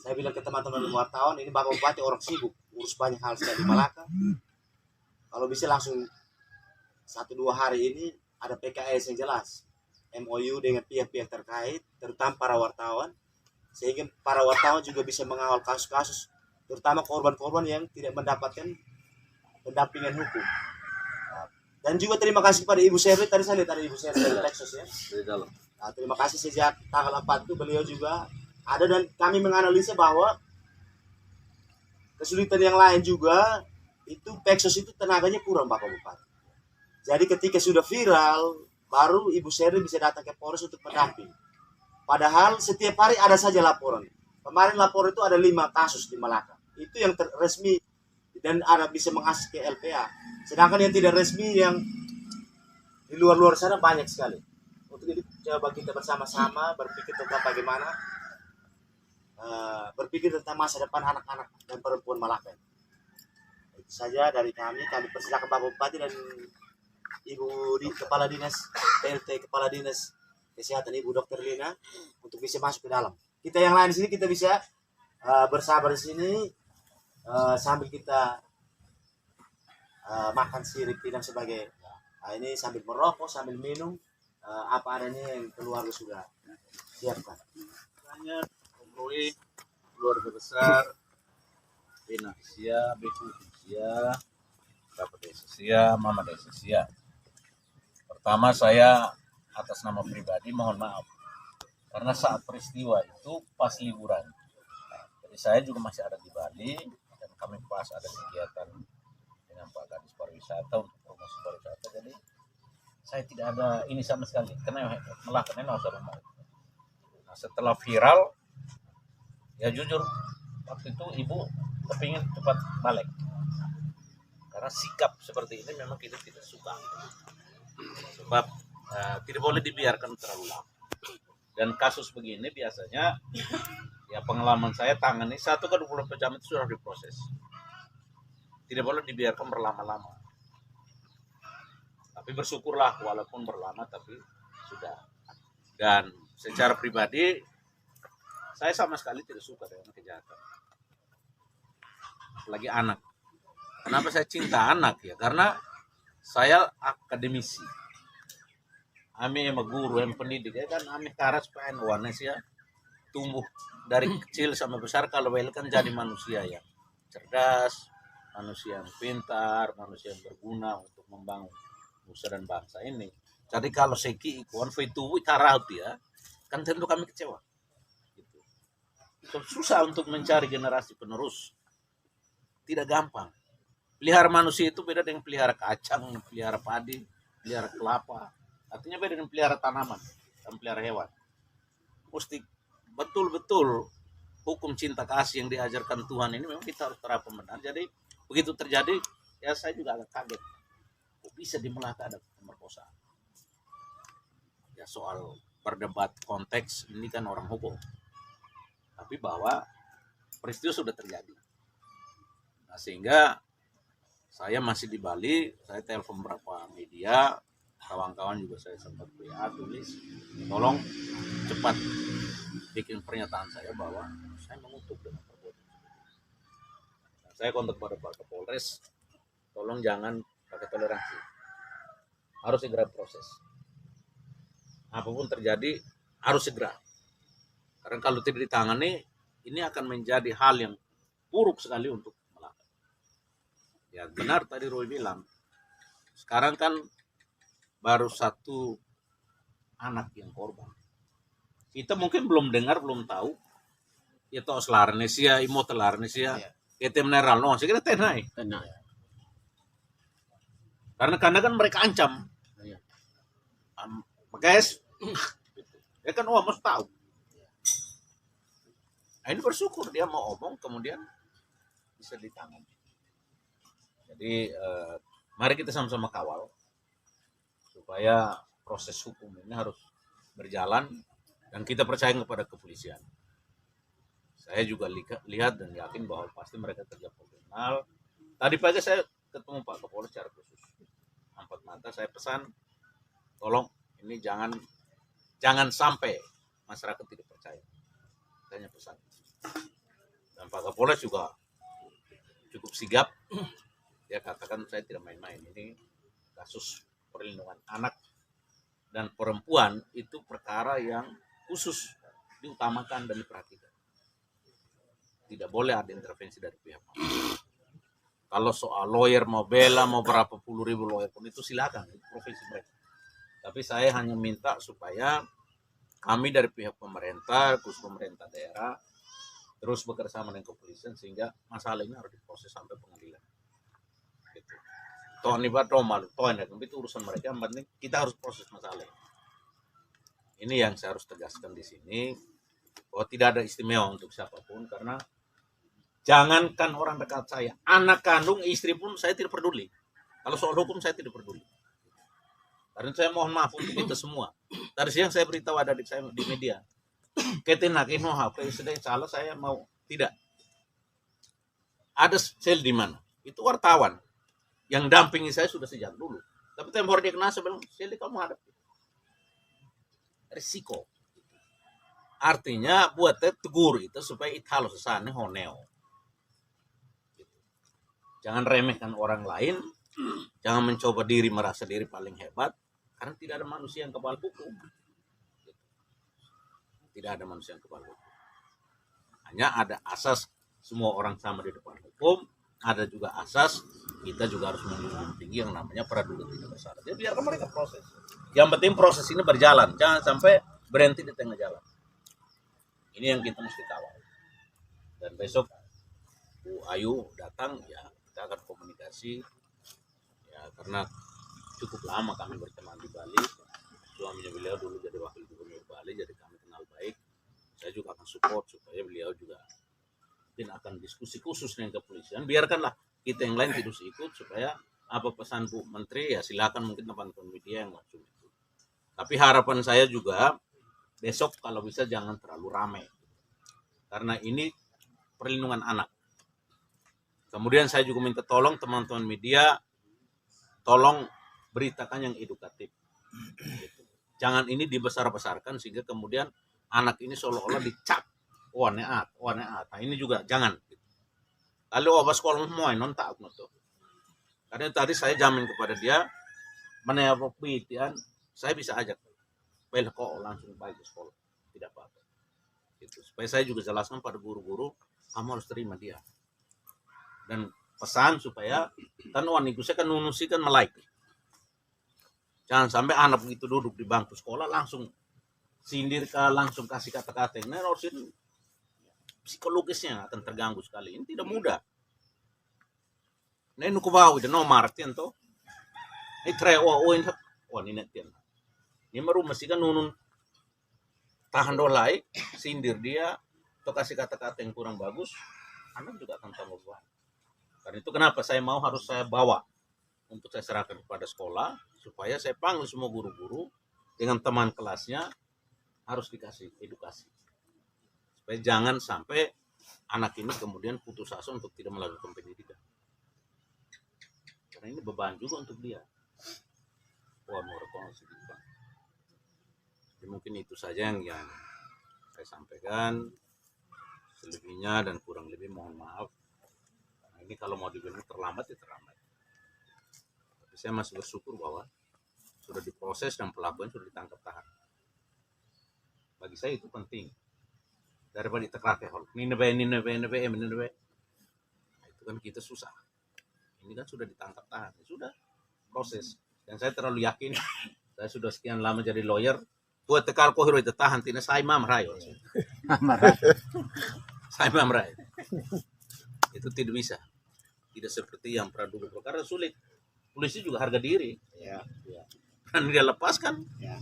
Saya bilang ke teman-teman wartawan, ini Bapak Bupati orang sibuk, urus banyak hal sekali di Malaka. Kalau bisa langsung 1-2 hari ini ada PKS yang jelas, MOU dengan pihak-pihak terkait, terutama para wartawan, sehingga para wartawan juga bisa mengawal kasus-kasus, terutama korban-korban yang tidak mendapatkan pendampingan hukum. Dan juga terima kasih pada Ibu Sherly, tadi saya lihat ada Ibu Sherly dari Texas ya. Nah, terima kasih sejak tanggal 4 itu beliau juga ada, dan kami menganalisa bahwa kesulitan yang lain juga itu Peksos itu tenaganya kurang Bapak Bupati. Jadi ketika sudah viral baru Ibu Sherly bisa datang ke Polres untuk mendamping. Padahal setiap hari ada saja laporan. Kemarin laporan itu ada 5 kasus di Malaka. Itu yang resmi dan ada bisa mengakses ke LPA. Sedangkan yang tidak resmi yang di luar-luar sana banyak sekali. Untuk itu coba kita bersama-sama berpikir tentang bagaimana berpikir tentang masa depan anak-anak dan perempuan Malaka. Itu saja dari kami. Kami persilakan Bapak Bupati dan Ibu Kepala Dinas PLT Kepala Dinas Kesehatan Ibu Dr. Lina untuk bisa masuk ke dalam. Kita yang lain di sini kita bisa bersabar di sini sambil kita makan sirip pinang sebagai ini sambil merokok sambil minum apa adanya yang keluarga sudah siapkan. Hanya memenuhi keluarga besar Bina Sia, Beku Sia, Bapak Desa Sia, Mama Desa Sia. Pertama saya atas nama pribadi mohon maaf karena saat peristiwa itu pas liburan. Jadi saya juga masih ada di Bali dan kami pas ada kegiatan dengan Pak Kadis Pariwisata untuk promosi pariwisata. Jadi saya tidak ada ini sama sekali karena malah karena rumah. Nah, setelah viral ya jujur waktu itu ibu kepingin cepat balik karena sikap seperti ini memang kita tidak suka sebab tidak boleh dibiarkan terlalu lama. Dan kasus begini biasanya ya pengalaman saya tangani 1 ke 24 jam itu sudah diproses. Tidak boleh dibiarkan berlama-lama. Tapi bersyukurlah walaupun berlama tapi sudah. Dan secara pribadi saya sama sekali tidak suka dengan kejahatan. Apalagi anak. Kenapa saya cinta anak ya? Karena saya akademisi. Ami yang guru, yang pendidik ya kan ami karas pengen warnes ya tumbuh dari kecil sampai besar kalau kan jadi manusia yang cerdas, manusia yang pintar, manusia yang berguna untuk membangun nusa dan bangsa ini. Jadi kalau seki ikon itu tarau ya kan tentu kami kecewa. Gitu. Susah untuk mencari generasi penerus. Tidak gampang. Pelihara manusia itu beda dengan pelihara kacang, pelihara padi, pelihara kelapa. Artinya beda dengan pelihara tanaman dan pelihara hewan. Mesti betul-betul hukum cinta kasih yang diajarkan Tuhan ini memang kita harus terapkan benar. Jadi begitu terjadi, ya saya juga agak kaget. Kok bisa di Melaka ada pemerkosaan? Ya soal berdebat konteks ini kan orang hukum. Tapi bahwa peristiwa sudah terjadi. Nah, sehingga saya masih di Bali, saya telepon beberapa media, kawan-kawan juga saya sempat WA tulis, tolong cepat bikin pernyataan saya bahwa saya mengutuk dengan perbuatan. Nah, saya kontak pada Pak Kapolres, tolong jangan pakai toleransi, harus segera proses. Apapun terjadi harus segera, karena kalau tidak ditangani ini akan menjadi hal yang buruk sekali untuk Melaka. Ya benar tadi Roy bilang, sekarang kan baru 1 anak yang korban. Kita mungkin belum dengar, belum tahu. Ya tahu selarnesia, imo telarnesia, kita mineral, no, saya kira tenai. Karena kan mereka ancam. Guys, ya kan mesti tahu. Nah, ini bersyukur dia mau omong, kemudian bisa ditangani. Jadi mari kita sama-sama kawal supaya proses hukum ini harus berjalan dan kita percaya kepada kepolisian. Saya juga lihat dan yakin bahwa pasti mereka kerja profesional. Tadi pagi saya ketemu Pak Kapolres secara khusus. 4 mata saya pesan, tolong ini jangan sampai masyarakat tidak percaya. Saya pesan. Pak Kapolres juga cukup sigap. Dia katakan saya tidak main-main. Ini kasus perlindungan anak dan perempuan itu perkara yang khusus diutamakan dan diperhatikan. Tidak boleh ada intervensi dari pihak mana. Kalau soal lawyer mau bela, mau berapa puluh ribu lawyer pun itu silakan, itu profesi mereka. Tapi saya hanya minta supaya kami dari pihak pemerintah, khusus pemerintah daerah, terus bekerjasama dengan kepolisian sehingga masalah ini harus diproses sampai pengadilan. Gitu. Toh ini malu, toh itu urusan mereka. Yang penting kita harus proses masalah. Ini yang saya harus tegaskan di sini, bahwa tidak ada istimewa untuk siapapun, karena jangankan orang dekat saya, anak kandung, istri pun saya tidak peduli. Kalau soal hukum saya tidak peduli. Karena saya mohon maaf untuk kita semua. Tadi siang saya beritahu ada adik saya di media. Ketenakin mau apa sudah salah saya mau tidak. Ada sel di mana? Itu wartawan yang dampingi saya sudah sejak dulu. Tapi tempo dia kena sebelum sel kamu hadapi. Risiko. Artinya buat tegur itu supaya italo sesane honeo. Jangan remehkan orang lain, jangan mencoba diri merasa diri paling hebat, karena tidak ada manusia yang kebal hukum. Tidak ada manusia yang kebal hukum. Hanya ada asas semua orang sama di depan hukum, ada juga asas kita juga harus menjunjung tinggi yang namanya praduga tidak bersalah. Jadi biarkan mereka proses. Yang penting proses ini berjalan, jangan sampai berhenti di tengah jalan. Ini yang kita mesti kawal. Dan besok Bu Ayu datang, ya kita akan komunikasi. Ya karena cukup lama kami berteman di Bali. Suaminya beliau dulu jadi wakil gubernur Bali, jadi kami kenal baik. Saya juga akan support supaya beliau juga mungkin akan diskusi khusus dengan kepolisian. Biarkanlah kita yang lain tidak ikut, supaya apa pesan Bu Menteri ya silakan mungkin teman-teman media yang langsung itu. Tapi harapan saya juga besok kalau bisa jangan terlalu ramai. Karena ini perlindungan anak. Kemudian saya juga minta tolong teman-teman media, tolong beritakan yang edukatif. Gitu. Jangan ini dibesar-besarkan sehingga kemudian anak ini seolah-olah dicap. Wah neat. Nah, ini juga jangan. Lalu obat sekolah semua non tak tuh. Karena tadi saya jamin kepada dia, mana yang saya bisa ajak. Baik kok langsung balik ke sekolah, tidak apa-apa. Gitu. Supaya saya juga jelaskan pada guru-guru, kamu harus terima dia. Dan pesan supaya kan wanita saya kan nunusikan melek. Jangan sampai anak begitu duduk di bangku sekolah langsung sindir langsung kasih kata-kata. Nah, harus itu psikologisnya akan terganggu sekali. Ini tidak mudah. Nah, ini kubawa itu no martian to. Ini trewa ini netian. Ini baru mesti kan nunun tahan dolai, sindir dia, atau kasih kata-kata yang kurang bagus, anak juga akan tanggung jawab. Karena itu kenapa saya mau harus saya bawa untuk saya serahkan kepada sekolah, supaya saya panggil semua guru-guru dengan teman kelasnya harus dikasih edukasi. Supaya jangan sampai anak ini kemudian putus asa untuk tidak melakukan pendidikan. Karena ini beban juga untuk dia. Jadi mungkin itu saja yang saya sampaikan. Selebihnya dan kurang lebih mohon maaf. Karena ini kalau mau dibilang terlambat ya terlambat. Tapi saya masih bersyukur bahwa sudah diproses dan pelakunya sudah ditangkap tahan. Bagi saya itu penting. Daripada ditekrake hal. Ini itu kan kita susah. Ini kan sudah ditangkap tahan. Sudah proses. Dan saya terlalu yakin. Saya sudah sekian lama jadi lawyer. Buat tekal ko hero itu tahan. Tina saya mamrai. Saya mamrai. Itu tidak bisa. Tidak seperti yang praduga. Karena sulit. Polisi juga harga diri. Ya. Dan dia lepaskan. Ya.